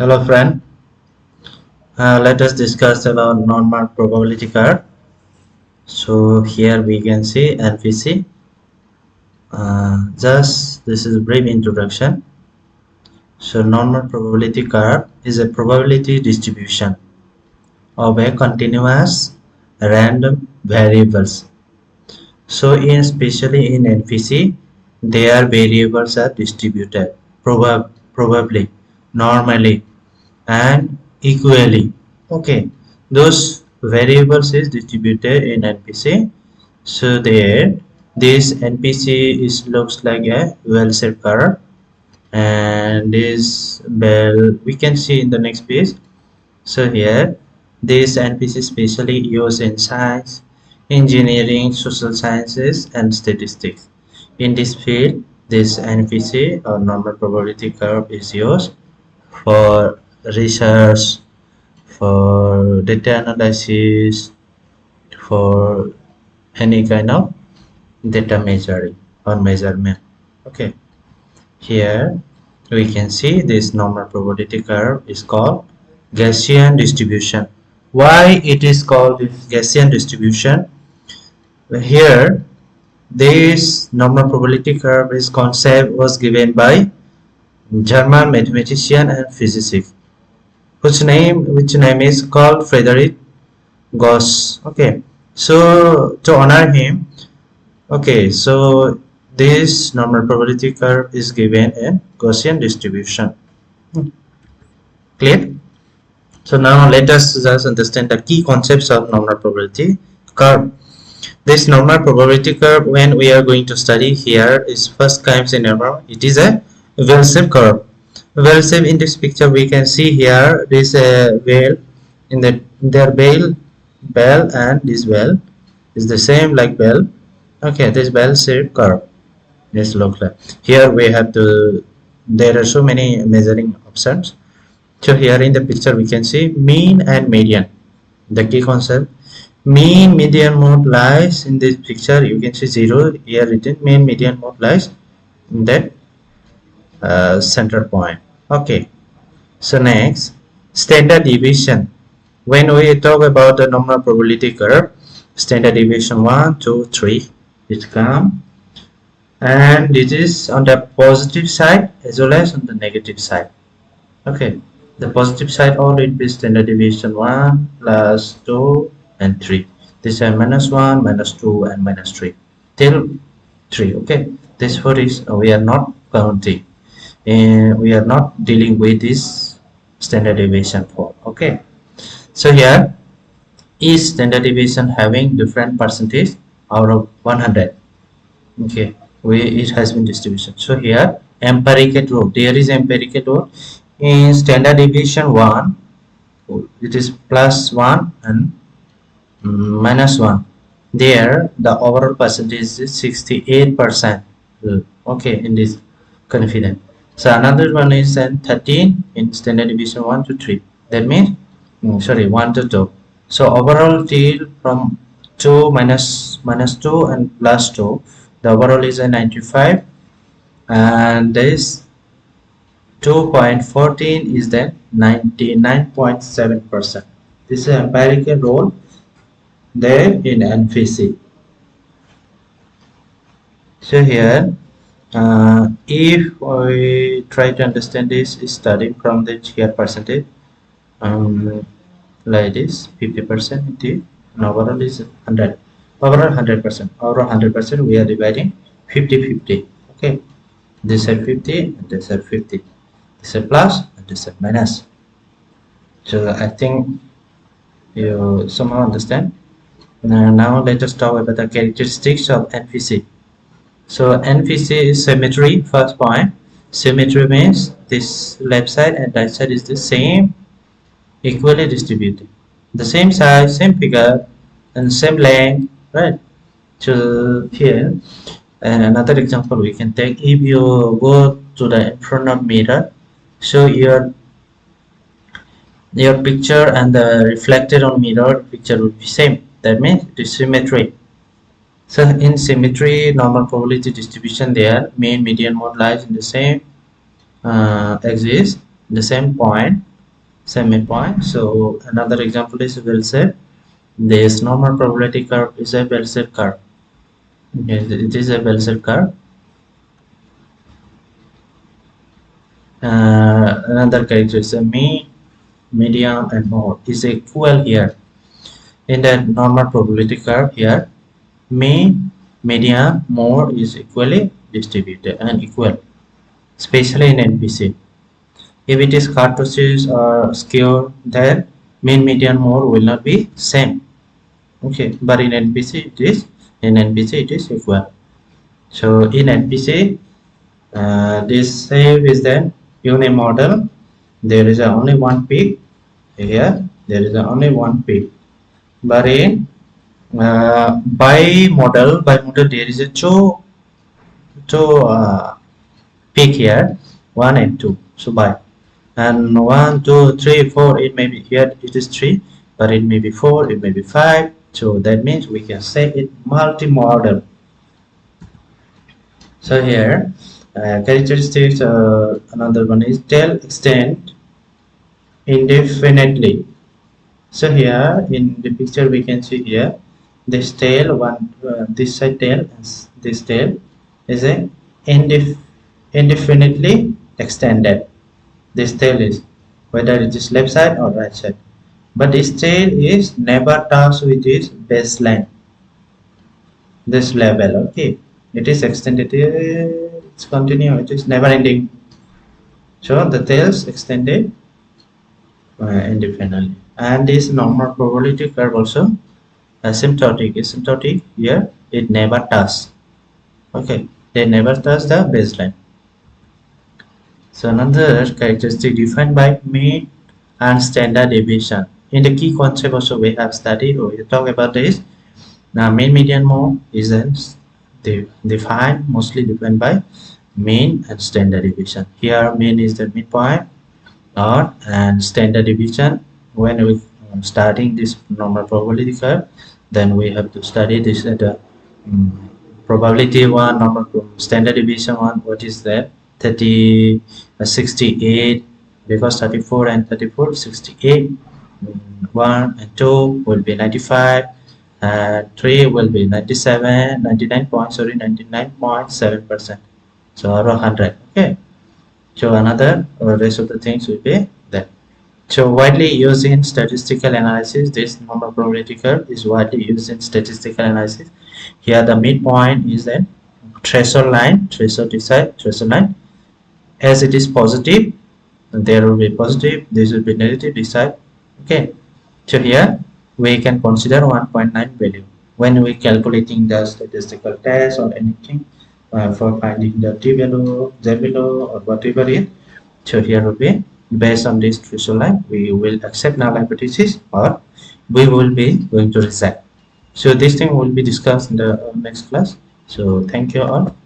Hello friend, let us discuss about normal probability curve. So here we can see NPC. Just this is a brief introduction. So normal probability curve is a probability distribution of a continuous random variables. So especially in NPC, their variables are distributed probably, normally, and equally. Okay, those variables is distributed in NPC. So there this NPC is looks like a well-shaped curve, and this bell we can see in the next page. So here this NPC specially used in science, engineering, social sciences, and statistics. In this field, this NPC or normal probability curve is used for research, for data analysis, for any kind of data measuring or measurement. Okay, here we can see this normal probability curve is called Gaussian distribution. Why it is called this Gaussian distribution? Here this normal probability curve is concept was given by German mathematician and physicist which name is called Frederick Gauss. Okay, so to honor him, okay, so this normal probability curve is given in Gaussian distribution. Clear? So now let us just understand the key concepts of normal probability curve. This normal probability curve, when we are going to study here, is first comes in our, it is a well-shaped curve. Well-shaped in this picture we can see here this whale in their bell and this well is the same like bell. Okay, this bell-shaped curve. This looks like here we have to. There are so many measuring options. So here in the picture we can see mean and median. The key concept: mean median mode lies in this picture. You can see 0 here written. Mean median mode lies in that center point. Okay, so next, standard deviation. When we talk about the normal probability curve, standard deviation 1, 2, 3 it come, and it is on the positive side as well as on the negative side. Okay, the positive side all it be standard deviation 1 plus 2 and 3. This is -1, -2 and -3 till 3. Okay, this 4 is we are not counting, and we are not dealing with this standard deviation 4. Okay, so here is standard deviation having different percentage out of 100. Okay, it has been distribution. So here empirical rule, there is empirical rule in standard deviation 1, it is +1 and -1. There the overall percentage is 68%. Okay, in this confidence. So another one is 13 in standard deviation 1 to 3. That means sorry, 1 to 2. So overall till from 2 -2 and +2, the overall is a 95, and this 2.14 is then 99.7%. This is empirical role there in NPC. So here if we try to understand this starting from the here percentage, like this 50% and overall is 100, overall 100%, overall 100% we are dividing 50-50. Okay, this is 50 and this is 50, this is plus and this is minus. So I think you somehow understand. Now let us talk about the characteristics of NPC. So NPC is symmetry. First point, symmetry means this left side and right side is the same, equally distributed, the same size, same figure and same length, right? So here, and another example we can take, if you go to the in front of mirror, so your picture and the reflected on mirror picture will be same. That means it is symmetry. So in symmetry, normal probability distribution there, mean median mode lies in the same axis, the same point, same midpoint. So another example is bell-shaped. This normal probability curve is a bell-shaped curve. Okay, it is a bell-shaped curve. Another character is a mean, median, and mode is equal here. In the normal probability curve here, mean, median, mode is equally distributed and equal, especially in NPC. If it is kurtosis or skew, then mean, median, mode will not be same. Okay, but in NPC it is equal. So in NPC, this shape is then unimodal. There is only one peak here. There is only one peak. But in bimodal there is a two peak here, 1 and 2. So by and 1, 2, 3, 4. It may be here. It is 3, but it may be 4. It may be 5. So that means we can say it multimodal. So here characteristics, another one is tail extend indefinitely. So here in the picture we can see here this tail one, this side tail and this tail is a indefinitely extended. This tail is whether it is left side or right side, but this tail is never touched with its baseline, this level. Okay, it is extended, it's continue, it is never ending. So the tails extended indefinitely, and this normal probability curve also asymptotic here, it never touches. Okay, they never touch the baseline. So another characteristic defined by mean and standard deviation. In the key concept also we have studied or we talk about this. Now mean, median, mode is defined mostly defined by mean and standard deviation. Here mean is the midpoint or and standard deviation. When we starting this normal probability curve, then we have to study this at the probability one, normal standard deviation one. What is that? 68, because 34 and 34, 68. 1 and 2 will be 95, and 3 will be 97, 99.7%. So around 100. Okay. So another rest of the things will be there. So widely used in statistical analysis, this normal probability curve is widely used in statistical analysis. Here the midpoint is the threshold line, threshold line. As it is positive, there will be positive, this will be negative this side. Okay, so here we can consider 1.9 value when we calculating the statistical test or anything for finding the t value, z value, or whatever it. So here will be based on this threshold line, we will accept null hypothesis or we will be going to reject. So this thing will be discussed in the next class. So thank you all.